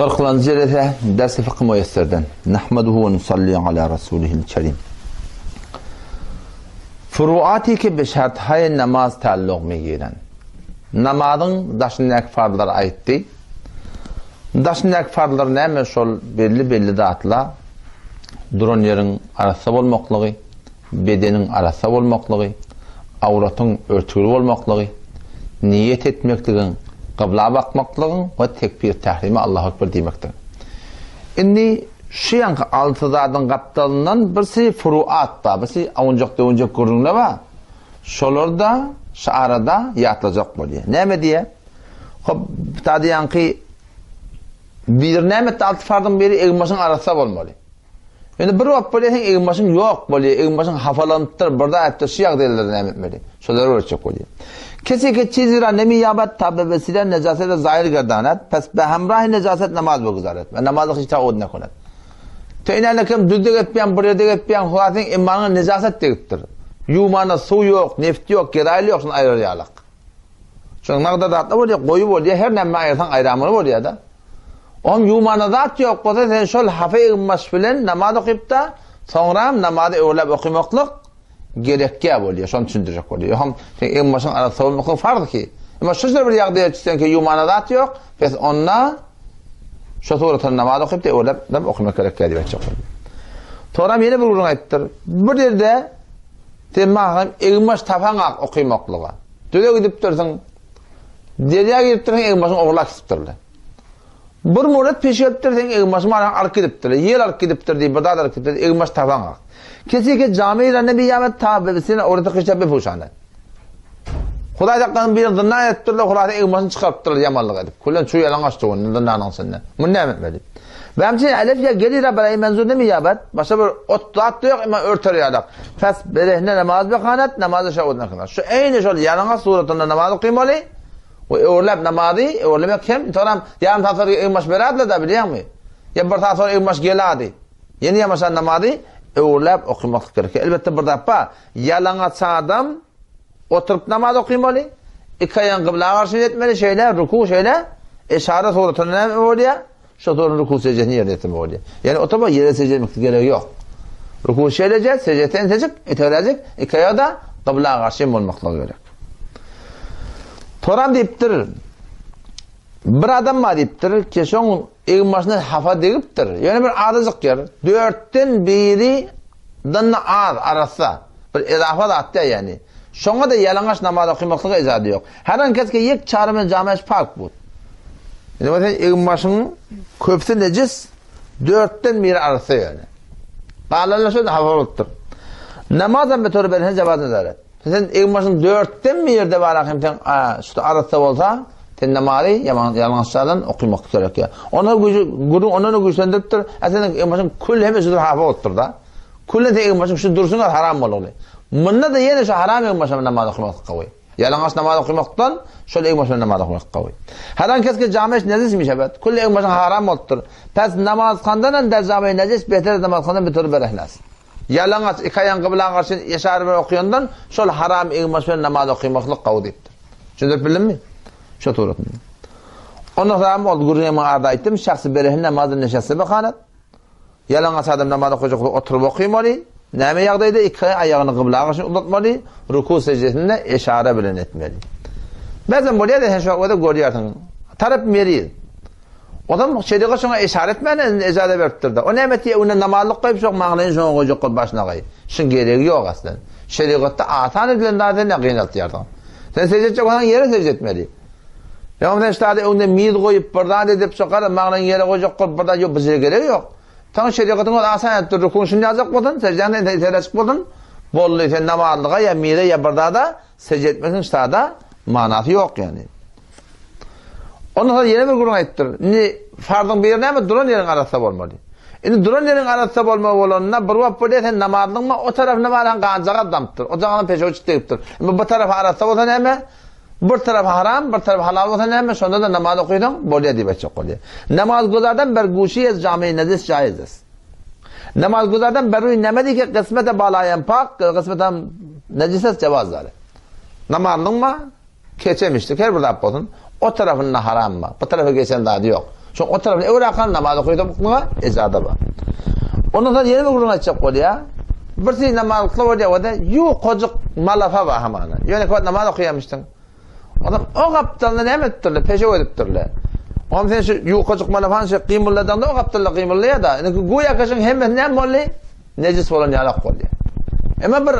40. derse ders-i fıkh müyesserden. Nahmaduhu ve nusalli ala rasulihil kerim. Furuati ki beşart hay namaz taalluk megiren. Namazın daşınak fardlar aytti. Daşınak fardlar näme şol belli zatla duran yerin arasında bolmaklığı, bedenin arasında bolmaklığı, avratın örtülü bolmaklığı, niyet etmekliğin, kıbla bakmaklığın ve tekbir tahrimi Allahu Ekber demektir. Inni şu yankı altıdadın kaptalından birisi furuat da, birisi avuncak görünle var. Şolarda, şarada yatılacak boluyor. Näme diye? Hop, tadı yankı bir nämet altı fardın biri egmaşın arasında bolmalı. Yani bir vaqt böyle egmaşın yok boluyor, egmaşın hafalanıptır, burada ayıptır, şiyak değildir nämetmeli. Şoları ölçek boluyor. Kesi çizira nemi yabat tabi vesile necasete zahir gerdanet, pes be hemrahi necaset namaz bugüzaret ve namazı hiç taud ne kunet. Teynelekim düzdük etmeyen, buraya etmeyen, huatin imanın necaset deyiptir. Yumana su yok, neft yok, geraylı yok, şunu ayrı yalak. Çünkü ne kadar dağıtlı oluyor, koyu oluyor, her nemme ayırsan ayramını oluyor da. Oğlum yumana dağıt yok, o da sen şöyle hafif ılmaş filan namaz okuyup da sonra namazı öğlep okumaklık gerekli oluyor, şunu düşündürecek oluyor. Hem en başın arası olmaklık farklı ki. Ama şu bir yağdıya çıksan ki yumana dağıt yok, pes onunla şu suratan namaz okuyup da öğlep okumak gerekli diye çok oluyor. Sonra yine bir ürün ettir. Bir yerde temahım elmas tafanak okumaklığa. Düze gidip dursan, deliye gidip dursan elmasın oğlak istiyorlar. Bir murat peşi gidip dursan elmasın arka gidip durlar. Yer arka gidip durlar, bir daha arka gidip durlar, elmas tafanak. Kesi ki camiyle Nebi Yamet tabibisine orada kışabı fuşanlar. Huday daktan bir zınna ettirler, Huday elmasını çıkarttırlar yamallık edip. Kullan şu yalan açtı onun zınnanın senden. Bu ne emretmedi? Benim için elef ya gelir belayı menzur Nebi Yamet. Başka bir ot dağıttı yok ama örtür yadak. Fes berehne namaz bekanet, namazı şahuduna kınar. Şu aynı şöyle yalan suratında namazı kıymalı. O öğlep namazı, öğlemek hem tamam yarım saat sonra elmas beradla da biliyor musun? Ya bir saat sonra elmas geladi. Yeni yamasan namazı öğlep okumak gerekiyor. Elbette burada yapma. Yalana adam oturup namaz okuymalı. İki ayağın kıblaya karşı etmeli şeyler, ruku şeyler. İşaret suratına ne oluyor? Şu doğru ruku secdesini yerine etme oluyor. Yani otoba yere secde etmek gereği yok. Ruku şeylece, secdeten secik, itelecek. İki ayağı da kıblaya karşı olmakla gerek. Toran deyiptir. Bir adam var deyiptir ki şunun ilmasını hafa deyiptir. Yani bir adızık yer. Dörtten biri dınna ağır arasa. Bir izafa da attı yani. Şuna da yalıngaç namaz okuymaklığa izadı yok. Her an keski yek çağrımın camiaç park bu. Yani mesela ilmasının köpsü necis dörtten biri arasa yani. Bağlarla şöyle hafa oluttur. Namazdan metodu belirlen cevazını zaret. Sen ilmasının dörtten bir yerde var akım sen şu arasa olsa sen namazı yalnızlardan okumak gerekiyor. Onu güçlendiriptir. Senin ilmasın kul hem şudur hafa oluttur da. Kullen de ilmasın şu dursunlar haram oluyor. Bununla da yine şu haram ilmasın namaz okumak kavay. Yalnız namaz okumaktan şöyle ilmasın namaz okumak kavay. Her an keski camiş nezismiş evet. Kulle ilmasın haram oluttur. Pes namaz kandan der camiş nezis beter namaz kandan bir türlü berehlas. Yalnız iki ayağın kıblan karşı yaşarı ve okuyandan şöyle haram ilmasın namaz okumaklık kavay deyiptir. Şimdi bildin mi? Şu turatın. Onun haram oldu. Gurunyaman arda ettim. Şahsı berehin namazın neşesi bakanet. Yalnız adam namaz okuyacaklı oturup okuymalı. Näme ýagdaýda iki ayağını kıblaya karşı uzatmalı. Ruku secdesinde işare bilen etmeli. Bazen bolýar da şu wagtda görýärsiň. Tarap meri. Adam şeýle şoňa işare etmeden ejade beripdir da. O näme ona namazlyk goýup şoň maňlaýyn şoňa goýjak başyna goý. Şun geregi ýok aslan. Şeriatda atan edilen näde ne gynalt ýardan. Sen secde etjeksen ýere secde etmeli. Ýa-da şeýle onda mid goýup birdan edip şokar maňlaýyn ýere goýjak goýup birdan ýok bize geregi ýok. Tan şeriatın asan etdir rukun şunu yazık boldun, secdeden itelecek boldun. Bollu sen namazlığa ya mire ya burada da secde etmesin ştada manası yok yani. Ondan sonra yeni bir kurun ettir. Ni fardın bir yerine mi duran yerin arasında olmalı. Şimdi duran yerin arasında olmalı olanına bir vap böyle sen namazlığın mı o taraf namazın kancağa damıptır. O zaman peşe uçuk deyiptir. Ama bu taraf arasında olsa ne? Bir taraf haram, bir taraf halal olsa ne? Sonra da namaz okuyordun, bolya diye çok oluyor. Namaz güzardan bir guşiye cami nezis caizdir. Namaz güzardan beruy nemedi ki kısmete bağlayan pak, kısmeten necises cevazları. Namazlığın mı? Keçemiştik, her burada yapmadın. O tarafında haram mı? Bu tarafa geçen daha yok. Şu o tarafına öyle akan namaz okuyup muğa ecada var. Ondan sonra yeni bir gurun açacak oluyor. Birisi namaz kılıyor diye o da yu kocuk malafa var hamana. Yani kod namaz okuyamıştın. Adam o kaptanla ne ettirle peşe ödüptürle. Ama sen şu yu kocuk malafan şey kıymulladan da o kaptanla kıymulluya da. Güya kaşın hemen ne molli necis olan yalak oluyor. Ama bir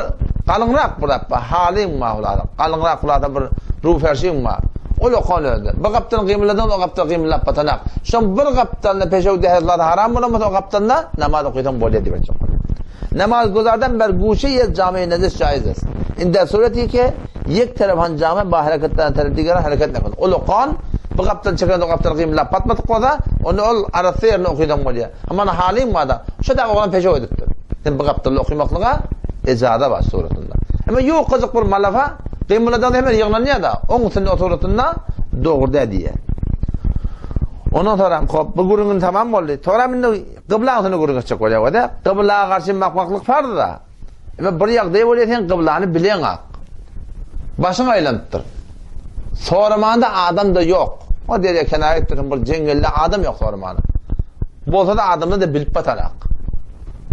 kalınrak burada halim mahulada. Kalınrak burada bir ruh ferşim var. O lokal öyle. Bir kaptan kıymulladan o kaptan kıymullat patanak. Şu bir kaptanla peşe ödüptürle haram bulamaz o kaptanla namaz okuyudan bolya diye çok. Namaz guzardan ber guşe ye cami necis caiz. İnde sureti ki yek tarafan cami ba harekattan taraf digara hareket ne o lokal bu kaptan çıkan o kaptan kıymullat patmat koda onu ol arası yerine okuyudan bolya. Ama halim var da şu da olan peşe ödüptür. Sen bu kaptanla okumaklığa ecada var suretinde. Ama yok kızık bir malafa kıymuladan hemen yığılanıyor da onun senin o suretinde doğru diye. Ondan sonra bu gurunun tamam oldu. Sonra minni kıblağını gurun açacak oluyor da. Kıblağa karşı bakmaklık vardı da. Ve bir yak diye oluyor sen kıblağını bilen ak. Başını aylanttır. Sormanda adam da yok. O diye kenara ettirin bir cengelle adam yok sormanda. Bu olsa da adamda da bilip batarak.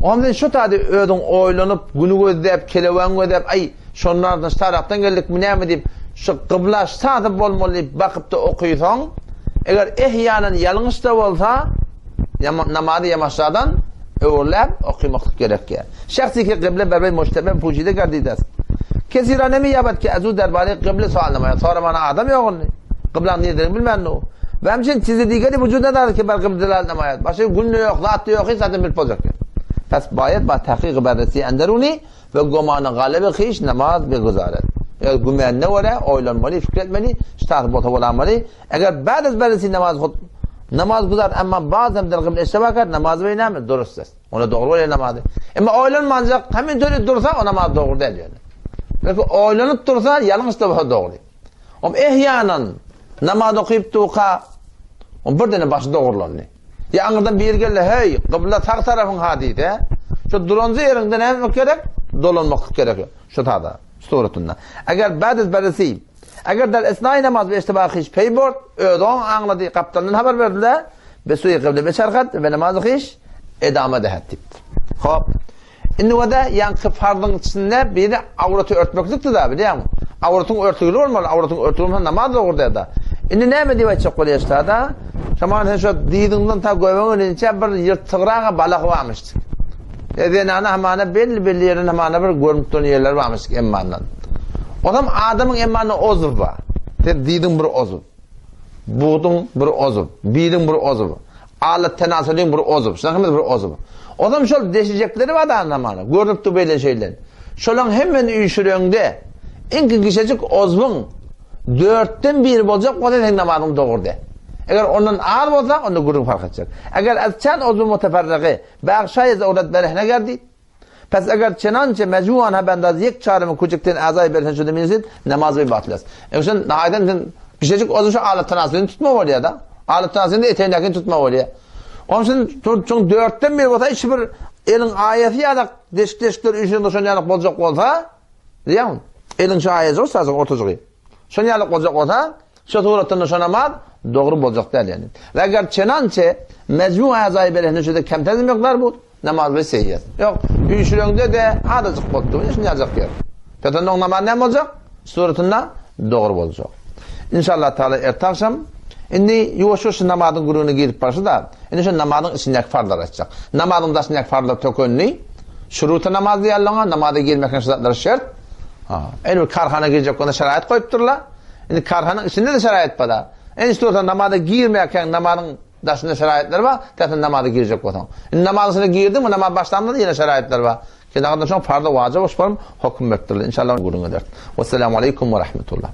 Ondan şu tadı ödün oylanıp günü ödep keleven ödep ay şunlardan taraftan geldik mi ne mi deyip şu kıbla sadıp olmalı bakıp da okuysan eğer ihyanen yanlış da olsa namazı yamaçlardan öğürlep okuymak gerek ya. Şahsi ki kıble berbey müştebe pucide gardidas. Kesirane mi yabat ki azu derbali kıble suallamaya sonra bana adam yok onu. Kıblan nedir bilmem ne o. Ve hemşin çizdi digeri vücuda da ki ber kıbdeler namayat. Başka günlü yok, zatlı yok, hiç zaten bilip olacak. Pes bayet ba tahqiq berresi enderuni ve gomanı galibi khiş namaz bir guzaret. Eğer gümen ne vere oylanmalı, fikretmeli, ştahı bota olamalı. Eğer bazı berresi namaz guzar ama bazen der kıble iştibakar namaz ve inamı durustsuz. Ona doğru oluyor namazı. Ama oylanmayacak hemen türlü dursa o namaz doğru değil yani. Peki oylanıp dursa yanlış da doğru. Ama ihyanen namaz okuyup tuqa bir tane başı doğrulanıyor. Ya anırdan bir gelle hey kıbla sağ tarafın hadide şu duranca yerinde ne yapmak gerek? Dolanmak gerek. Şu tada suretinde. Eğer bazı berisi eğer der esnai namaz ve istibah hiç peybord ödon anladı kaptanın haber verdiler ve suyu kıble beşarkat ve namazı hiç edame dehattip. Hop. İnne vada yankı fardın içinde biri avratı örtmeklikti da biliyor musun? Avratın örtülü olmalı. Avratın örtülü olmalı namaz da orada da. İnne ne mi diye çok oluyor işte da? Şaman şu diğdinden ta göğünün içe bir yırtıgrağa balık varmıştı. Edenana hamana belli yerin hamana bir görmüktön yerler varmıştı emmandan. Adam adamın emmanı ozuv var. Diğdin bir ozuv. Buğdun bir ozuv. Biğdin bir ozuv. Alet tenasülün bir ozuv. Şunakımız bir ozuv. Adam şöyle deşecekleri var da anlamana. Görmüktü böyle şeyler. Şolan hemen uyuşuruyonde inki kişecik ozvun 4'ten 1 olacak o da namazın doğru de. Eğer ondan ağır olsa onu gurun fark edecek. Eğer azçan ozvun muteferriki bağışayız avrat berehne geldi. Pes eğer çenançe mecmuan ha bendaz yek çağrımı küçükten azay bersen şu deminizin namaz ve batlas. Sen nahiden kişecik ozvun şu alet tenasülünü tutma var ya da. Alet tenasülünü eteğindekini tutma var ya. Onun için çok 4'ten 1 olsa hiçbir elin ayeti ya da deşikler üçünden şonyalık olacak olsa diyor musun? Elin şu ayeti olsa ortacığı. Şonyalık olacak olsa şu suretinde şonamaz doğru olacak değil yani. Ve eğer çenançe mecmu azayı berehne şöyle kemtezim yoklar bu namaz ve seyyez. Yok üçünden de adacık bottu. Şimdi yazacak yer. Zaten o namaz ne olacak? Suretinde doğru olacak. İnşallah Teala ertakşam indi yuvaşuş namazın gurunu girip başı da indi şu namazın içindeki farlar açacak. Namazın da içindeki farlar tökönlü. Şurutu namaz diye Allah'a namazda girmekken şartları şart. En bir karhana girecek ona şerait koyupturlar. Indi karhanın içinde de şerait var. En istiyorsan namazda girmekken namazın dışında şeraitler var. Zaten namazda girecek o zaman. Namazına girdin mi namaz başlandı yine şeraitler var. Ki ne kadar çok farda vacip olsun hüküm bektirler. İnşallah gurunu eder. Vesselamu aleyküm ve rahmetullah.